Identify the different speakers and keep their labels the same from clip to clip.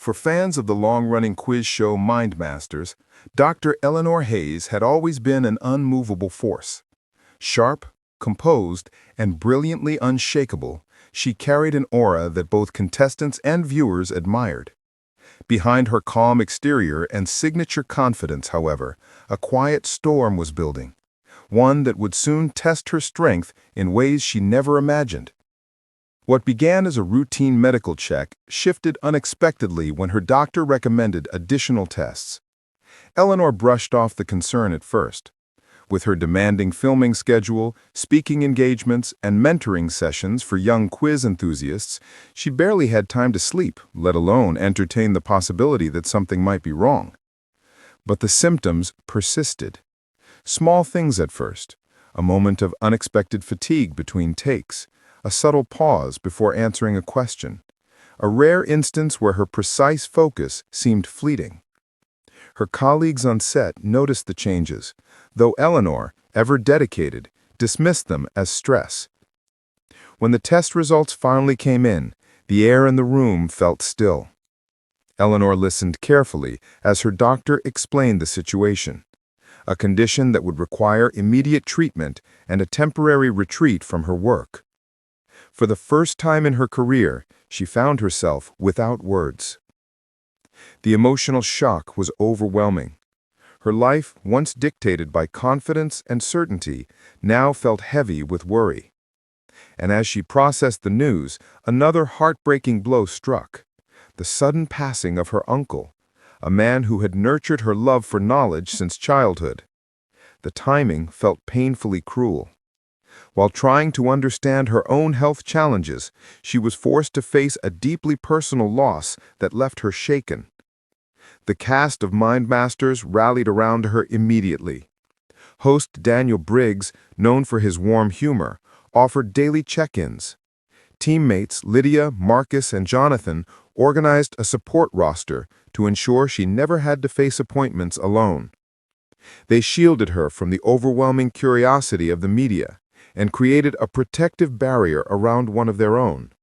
Speaker 1: For fans of the long-running quiz show Mind Masters, Dr. Eleanor Hayes had always been an unmovable force. Sharp, composed, and brilliantly unshakable, she carried an aura that both contestants and viewers admired. Behind her calm exterior and signature confidence, however, a quiet storm was building, one that would soon test her strength in ways she never imagined. What began as a routine medical check shifted unexpectedly when her doctor recommended additional tests. Eleanor brushed off the concern at first. With her demanding filming schedule, speaking engagements, and mentoring sessions for young quiz enthusiasts, she barely had time to sleep, let alone entertain the possibility that something might be wrong. But the symptoms persisted. Small things at first, a moment of unexpected fatigue between takes, a subtle pause before answering a question, a rare instance where her precise focus seemed fleeting. Her colleagues on set noticed the changes, though Eleanor, ever dedicated, dismissed them as stress. When the test results finally came in, the air in the room felt still. Eleanor listened carefully as her doctor explained the situation, a condition that would require immediate treatment and a temporary retreat from her work. For the first time in her career, she found herself without words. The emotional shock was overwhelming. Her life, once dictated by confidence and certainty, now felt heavy with worry. And as she processed the news, another heartbreaking blow struck: the sudden passing of her uncle, a man who had nurtured her love for knowledge since childhood. The timing felt painfully cruel. While trying to understand her own health challenges, she was forced to face a deeply personal loss that left her shaken. The cast of Mind Masters rallied around her immediately. Host Daniel Briggs, known for his warm humor, offered daily check-ins. Teammates Lydia, Marcus, and Jonathan organized a support roster to ensure she never had to face appointments alone. They shielded her from the overwhelming curiosity of the media and created a protective barrier around one of their own.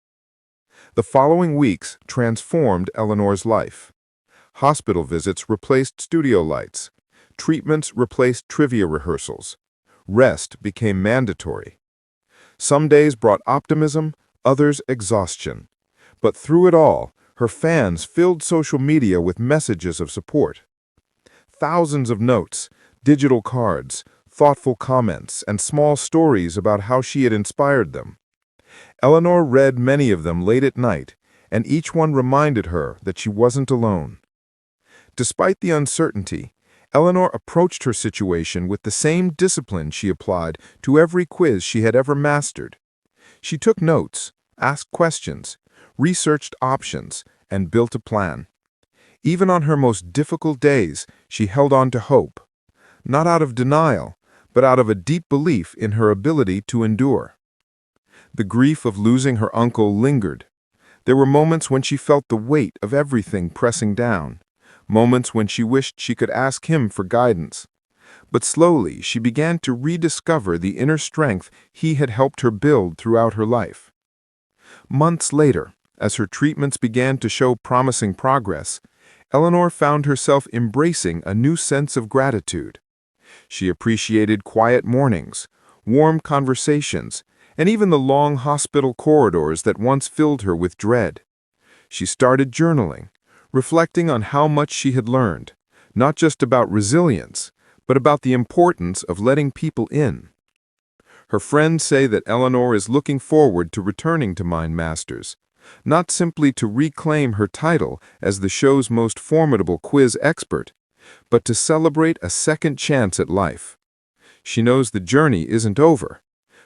Speaker 1: The following weeks transformed Eleanor's life. Hospital visits replaced studio lights. Treatments replaced trivia rehearsals. Rest became mandatory. Some days brought optimism, others exhaustion. But through it all, her fans filled social media with messages of support. Thousands of notes, digital cards, thoughtful comments, and small stories about how she had inspired them. Eleanor read many of them late at night, and each one reminded her that she wasn't alone. Despite the uncertainty, Eleanor approached her situation with the same discipline she applied to every quiz she had ever mastered. She took notes, asked questions, researched options, and built a plan. Even on her most difficult days, she held on to hope, not out of denial, but out of a deep belief in her ability to endure. The grief of losing her uncle lingered. There were moments when she felt the weight of everything pressing down, moments when she wished she could ask him for guidance. But slowly, she began to rediscover the inner strength he had helped her build throughout her life. Months later, as her treatments began to show promising progress, Eleanor found herself embracing a new sense of gratitude. She appreciated quiet mornings, warm conversations, and even the long hospital corridors that once filled her with dread. She started journaling, reflecting on how much she had learned, not just about resilience, but about the importance of letting people in. Her friends say that Eleanor is looking forward to returning to Mind Masters, not simply to reclaim her title as the show's most formidable quiz expert, but to celebrate a second chance at life. She knows the journey isn't over,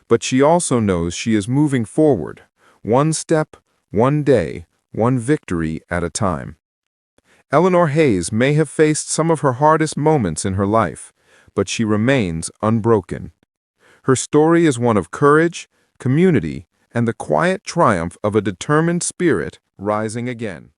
Speaker 1: but she also knows she is moving forward, one step, one day, one victory at a time. Eleanor Hayes may have faced some of her hardest moments in her life, but she remains unbroken. Her story is one of courage, community, and the quiet triumph of a determined spirit rising again.